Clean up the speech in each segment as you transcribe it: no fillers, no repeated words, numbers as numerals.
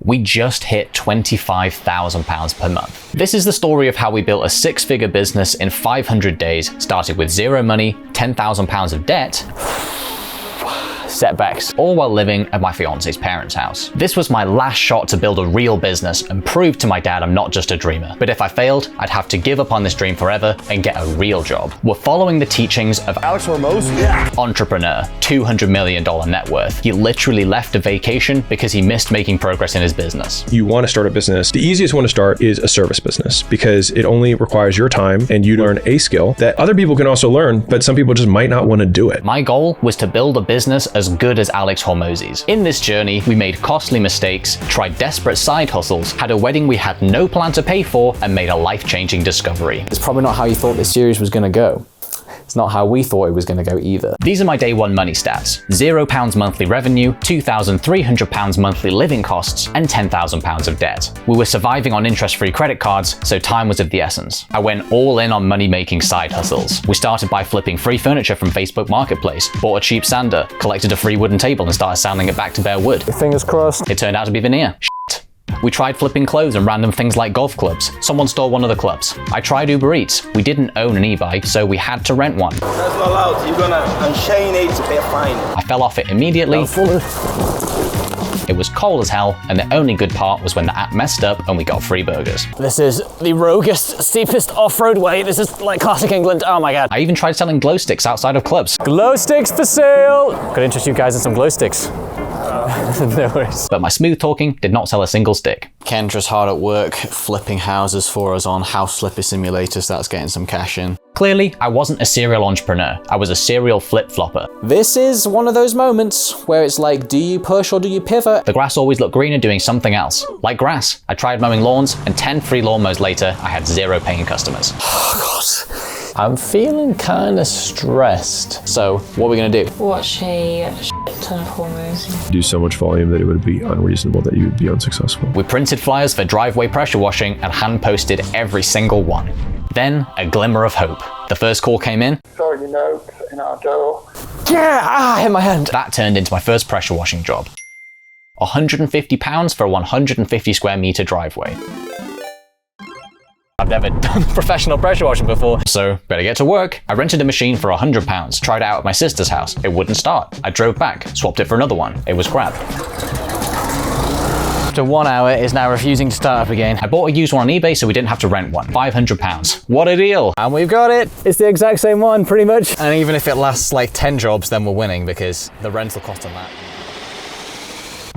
we just hit £25,000 per month. This is the story of how we built a 6-figure business in 500 days, started with zero money, £10,000 of debt, setbacks, all while living at my fiance's parents' house. This was my last shot to build a real business and prove to my dad I'm not just a dreamer. But if I failed, I'd have to give up on this dream forever and get a real job. We're following the teachings of Alex Hormozi, entrepreneur, $200 million net worth. He literally left a vacation because he missed making progress in his business. You want to start a business, the easiest one to start is a service business because it only requires your time and you learn a skill that other people can also learn, but some people just might not want to do it. My goal was to build a business as good as Alex Hormozi's. In this journey, we made costly mistakes, tried desperate side hustles, had a wedding we had no plan to pay for, and made a life-changing discovery. It's probably not how you thought this series was going to go. It's not how we thought it was going to go either. These are my day one money stats. £0 monthly revenue, £2,300 monthly living costs, and £10,000 of debt. We were surviving on interest-free credit cards, so time was of the essence. I went all in on money-making side hustles. We started by flipping free furniture from Facebook Marketplace, bought a cheap sander, collected a free wooden table and started sanding it back to bare wood. Fingers crossed. It turned out to be veneer. We tried flipping clothes and random things like golf clubs. Someone stole one of the clubs. I tried Uber Eats. We didn't own an e-bike, so we had to rent one. That's not allowed. You're gonna unchain it to pay a fine. I fell off it immediately. It was cold as hell, and the only good part was when the app messed up and we got free burgers. This is the roguest, steepest off-road way. This is like classic England. Oh my God. I even tried selling glow sticks outside of clubs. Glow sticks for sale. Could interest you guys in some glow sticks. No worries. But my smooth talking did not sell a single stick. Kendra's hard at work flipping houses for us on House Flipper Simulator, so that's getting some cash in. Clearly, I wasn't a serial entrepreneur. I was a serial flip-flopper. This is one of those moments where it's like, do you push or do you pivot? The grass always looked greener doing something else. Like grass. I tried mowing lawns, and 10 free lawnmowers later, I had 0 paying customers. Oh God. I'm feeling kind of stressed. So, what are we gonna do? Watch a shit ton of hormones. Do so much volume that it would be unreasonable that you would be unsuccessful. We printed flyers for driveway pressure washing and hand-posted every single one. Then, a glimmer of hope. The first call came in. Sorry, you know, in our door. Yeah, hit my hand. That turned into my first pressure washing job. £150 for a 150 square meter driveway. I've never done professional pressure washing before, so better get to work. I rented a machine for £100, tried it out at my sister's house. It wouldn't start. I drove back, swapped it for another one. It was crap. After 1 hour, it's now refusing to start up again. I bought a used one on eBay so we didn't have to rent one. £500. What a deal. And we've got it. It's the exact same one, pretty much. And even if it lasts like 10 jobs, then we're winning because the rental cost on that.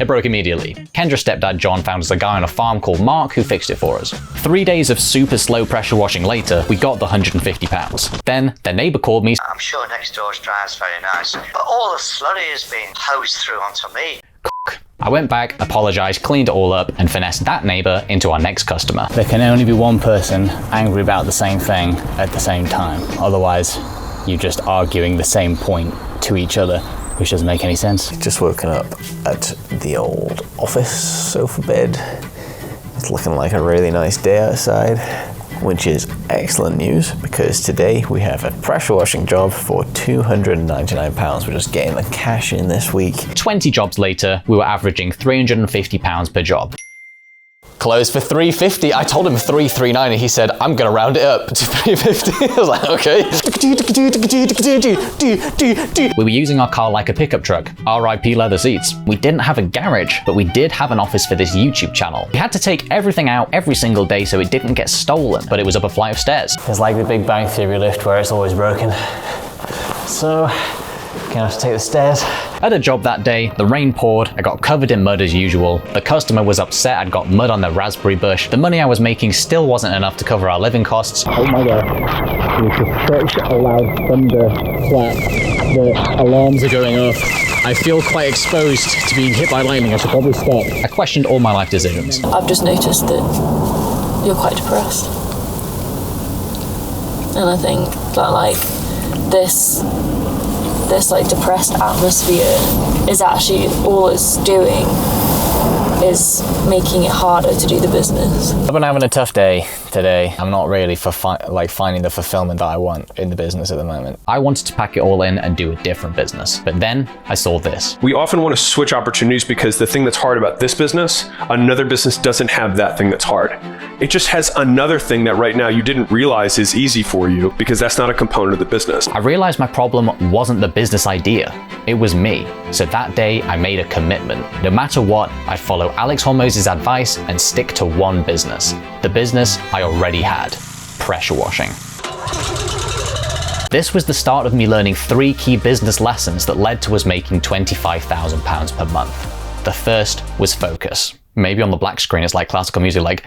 It broke immediately. Kendra's stepdad John found us a guy on a farm called Mark who fixed it for us. 3 days of super slow pressure washing later, we got the £150. Then, their neighbour called me. I'm sure next door's dryer's very nice, but all the slurry is being hosed through onto me. I went back, apologised, cleaned it all up, and finessed that neighbour into our next customer. There can only be one person angry about the same thing at the same time. Otherwise, you're just arguing the same point to each other, which doesn't make any sense. Just woken up at the old office sofa bed. It's looking like a really nice day outside, which is excellent news because today we have a pressure washing job for £299. We're just getting the cash in this week. 20 jobs later, we were averaging £350 per job. Closed for $350. I told him $339 and he said, I'm gonna round it up to $350. I was like, okay. We were using our car like a pickup truck. RIP leather seats. We didn't have a garage, but we did have an office for this YouTube channel. We had to take everything out every single day so it didn't get stolen, but it was up a flight of stairs. It's like the Big Bang Theory lift where it's always broken. So, gonna have to take the stairs. At a job that day, the rain poured, I got covered in mud as usual. The customer was upset I'd got mud on their raspberry bush. The money I was making still wasn't enough to cover our living costs. Oh my God, it was just such a loud thunder clap. The alarms are going off. I feel quite exposed to being hit by lightning. I should probably stop. I questioned all my life decisions. I've just noticed that you're quite depressed. And I think that like this like depressed atmosphere is actually all it's doing is making it harder to do the business. I've been having a tough day today. I'm not really for finding the fulfillment that I want in the business at the moment. I wanted to pack it all in and do a different business. But then I saw this. We often want to switch opportunities because the thing that's hard about this business, another business doesn't have that thing that's hard. It just has another thing that right now you didn't realize is easy for you because that's not a component of the business. I realized my problem wasn't the business idea, it was me. So that day I made a commitment. No matter what, I'd follow Alex Hormozi's advice and stick to one business. The business I already had, pressure washing. This was the start of me learning 3 key business lessons that led to us making £25,000 per month. The first was focus. Maybe on the black screen it's like classical music, like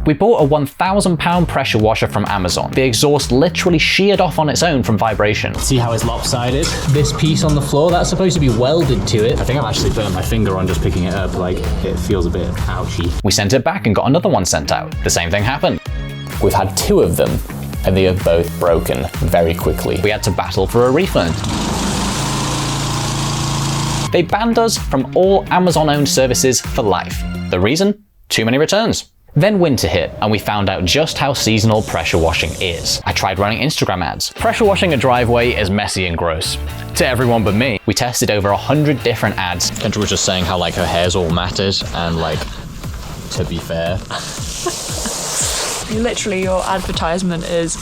we bought a £1,000 pressure washer from Amazon. The exhaust literally sheared off on its own from vibration. See how it's lopsided? This piece on the floor, that's supposed to be welded to it. I think I've actually burnt my finger on just picking it up, like it feels a bit ouchy. We sent it back and got another one sent out. The same thing happened. We've had 2 of them, and they have both broken very quickly. We had to battle for a refund. They banned us from all Amazon-owned services for life. The reason? Too many returns. Then winter hit, and we found out just how seasonal pressure washing is. I tried running Instagram ads. Pressure washing a driveway is messy and gross. To everyone but me. We tested over 100 different ads. Kendra was just saying how like her hair's all matted, and like, to be fair. Literally, your advertisement is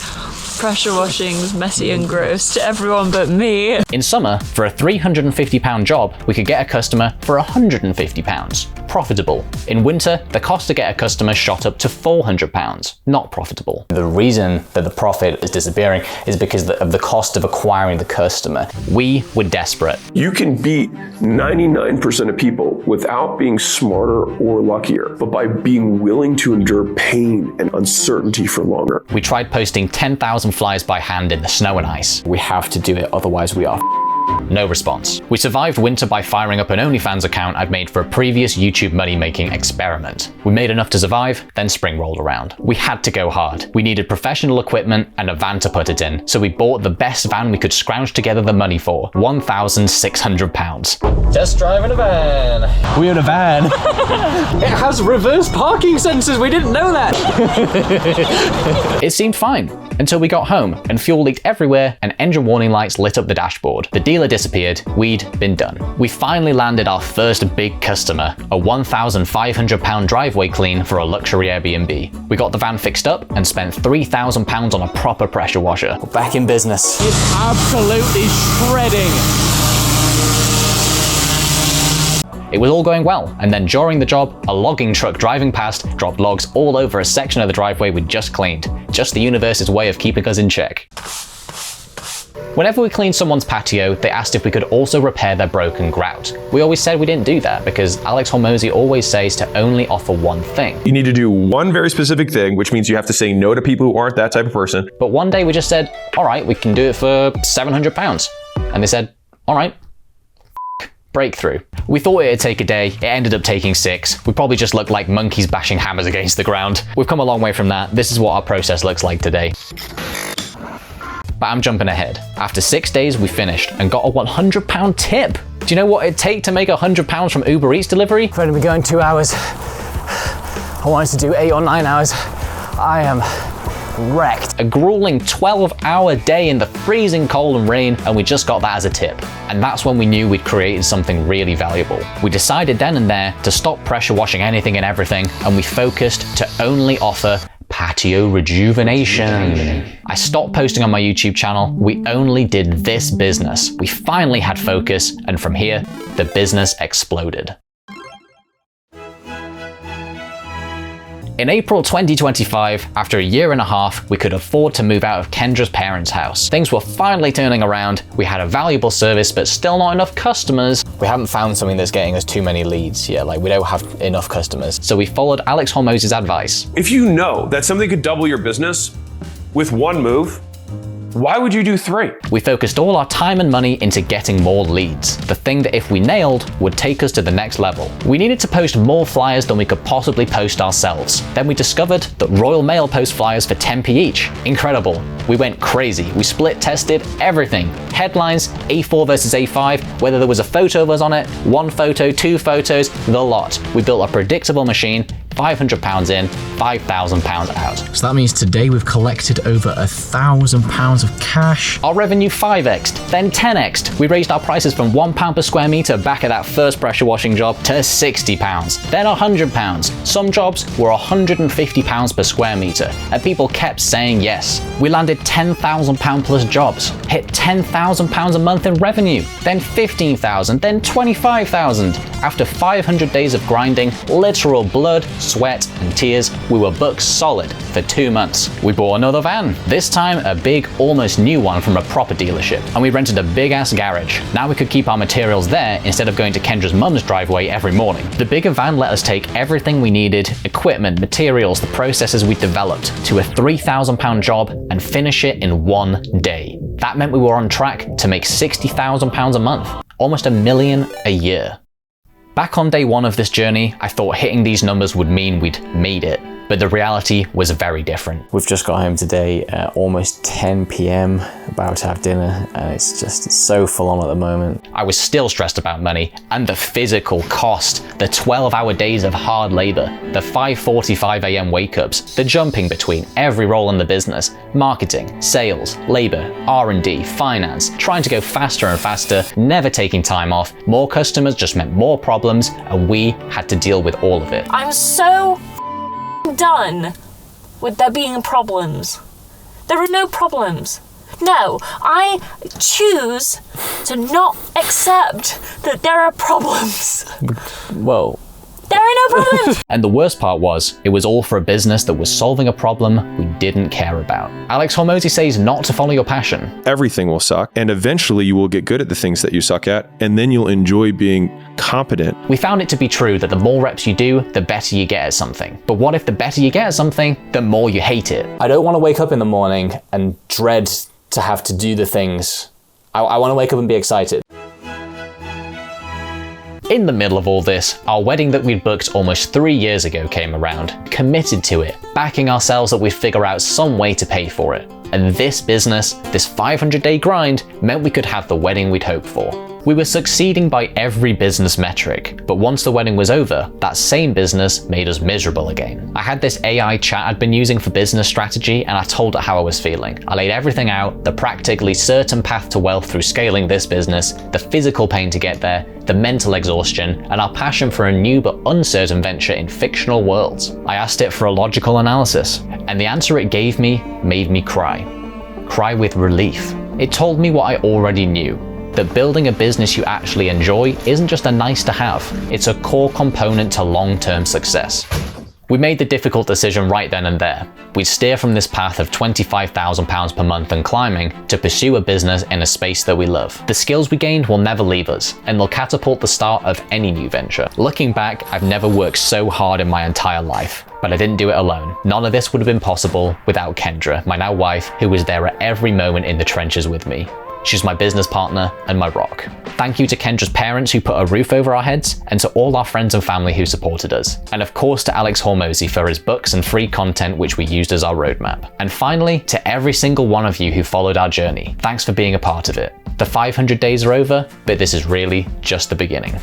pressure washing's messy and gross to everyone but me. In summer, for a £350 job, we could get a customer for £150. Profitable. In winter, the cost to get a customer shot up to £400. Not profitable. The reason that the profit is disappearing is because of the cost of acquiring the customer. We were desperate. You can beat 99% of people without being smarter or luckier, but by being willing to endure pain and uncertainty for longer. We tried posting 10,000 flyers by hand in the snow and ice. We have to do it, otherwise we are No response. We survived winter by firing up an OnlyFans account I'd made for a previous YouTube money-making experiment. We made enough to survive, then spring rolled around. We had to go hard. We needed professional equipment and a van to put it in, so we bought the best van we could scrounge together the money for, £1,600. Test driving a van. We own a van. It has reverse parking sensors, we didn't know that. It seemed fine, until we got home and fuel leaked everywhere and engine warning lights lit up the dashboard. The dealer disappeared, we'd been done. We finally landed our first big customer, a £1,500 driveway clean for a luxury Airbnb. We got the van fixed up and spent £3,000 on a proper pressure washer. We're back in business. It's absolutely shredding. It was all going well, and then during the job, a logging truck driving past dropped logs all over a section of the driveway we'd just cleaned. Just the universe's way of keeping us in check. Whenever we cleaned someone's patio, they asked if we could also repair their broken grout. We always said we didn't do that because Alex Hormozi always says to only offer one thing. You need to do one very specific thing, which means you have to say no to people who aren't that type of person. But one day we just said, all right, we can do it for £700. And they said, all right. Breakthrough. We thought it'd take a day, it ended up taking 6. We probably just looked like monkeys bashing hammers against the ground. We've come a long way from that. This is what our process looks like today. But I'm jumping ahead. After 6 days, we finished and got a £100 tip. Do you know what it'd take to make £100 from Uber Eats delivery? I've only been going 2 hours. I wanted to do 8 or 9 hours. I am wrecked. A grueling 12-hour day in the freezing cold and rain, and we just got that as a tip. And that's when we knew we'd created something really valuable. We decided then and there to stop pressure washing anything and everything, and we focused to only offer patio rejuvenation. I stopped posting on my YouTube channel. We only did this business. We finally had focus, and from here, the business exploded. In April 2025, after a year and a half, we could afford to move out of Kendra's parents' house. Things were finally turning around. We had a valuable service, but still not enough customers. We haven't found something that's getting us too many leads yet. Like, we don't have enough customers. So we followed Alex Hormozi's advice. If you know that something could double your business with one move, Why would you do 3? We focused all our time and money into getting more leads, the thing that if we nailed would take us to the next level. We needed to post more flyers than we could possibly post ourselves. Then we discovered that Royal Mail post flyers for 10p each. Incredible. We went crazy. We split tested everything. Headlines, A4 versus A5, whether there was a photo of us on it, 1 photo, 2 photos, the lot. We built a predictable machine, £500 in, £5,000 out. So that means today we've collected over £1,000 of cash. Our revenue 5x'd, then 10x'd. We raised our prices from £1 per square meter back at that first pressure washing job to £60, then £100. Some jobs were £150 per square meter, and people kept saying yes. We landed £10,000 plus jobs, hit £10,000 a month in revenue, then £15,000, then £25,000. After 500 days of grinding, literal blood, sweat, and tears, we were booked solid for 2 months. We bought another van, this time a big, almost new one from a proper dealership, and we rented a big ass garage. Now we could keep our materials there instead of going to Kendra's mum's driveway every morning. The bigger van let us take everything we needed, equipment, materials, the processes we developed, to a £3,000 job and finish it in 1 day. That meant we were on track to make £60,000 a month, almost $1 million a year. Back on day 1 of this journey, I thought hitting these numbers would mean we'd made it, but the reality was very different. We've just got home today at almost 10 p.m, about to have dinner, and it's so full on at the moment. I was still stressed about money and the physical cost, the 12-hour days of hard labor, the 5:45 a.m. wake-ups, the jumping between every role in the business, marketing, sales, labor, R&D, finance, trying to go faster and faster, never taking time off. More customers just meant more problems, and we had to deal with all of it. I'm so done with there being problems. There are no problems. No, I choose to not accept that there are problems. Whoa. There are no problems. And the worst part was, it was all for a business that was solving a problem we didn't care about. Alex Hormozi says not to follow your passion. Everything will suck, and eventually you will get good at the things that you suck at, and then you'll enjoy being competent. We found it to be true that the more reps you do, the better you get at something. But what if the better you get at something, the more you hate it? I don't want to wake up in the morning and dread to have to do the things. I want to wake up and be excited. In the middle of all this, our wedding that we'd booked almost 3 years ago came around, committed to it, backing ourselves that we'd figure out some way to pay for it. And this business, this 500-day grind, meant we could have the wedding we'd hoped for. We were succeeding by every business metric, but once the wedding was over, that same business made us miserable again. I had this AI chat I'd been using for business strategy, and I told it how I was feeling. I laid everything out, the practically certain path to wealth through scaling this business, the physical pain to get there, the mental exhaustion, and our passion for a new but uncertain venture in fictional worlds. I asked it for a logical analysis, and the answer it gave me made me cry. Cry with relief. It told me what I already knew, that building a business you actually enjoy isn't just a nice to have, it's a core component to long-term success. We made the difficult decision right then and there. We'd steer from this path of £25,000 per month and climbing to pursue a business in a space that we love. The skills we gained will never leave us, and they'll catapult the start of any new venture. Looking back, I've never worked so hard in my entire life, but I didn't do it alone. None of this would have been possible without Kendra, my now wife, who was there at every moment in the trenches with me. She's my business partner and my rock. Thank you to Kendra's parents who put a roof over our heads, and to all our friends and family who supported us. And of course to Alex Hormozi for his books and free content which we used as our roadmap. And finally, to every single one of you who followed our journey. Thanks for being a part of it. The 500 days are over, but this is really just the beginning.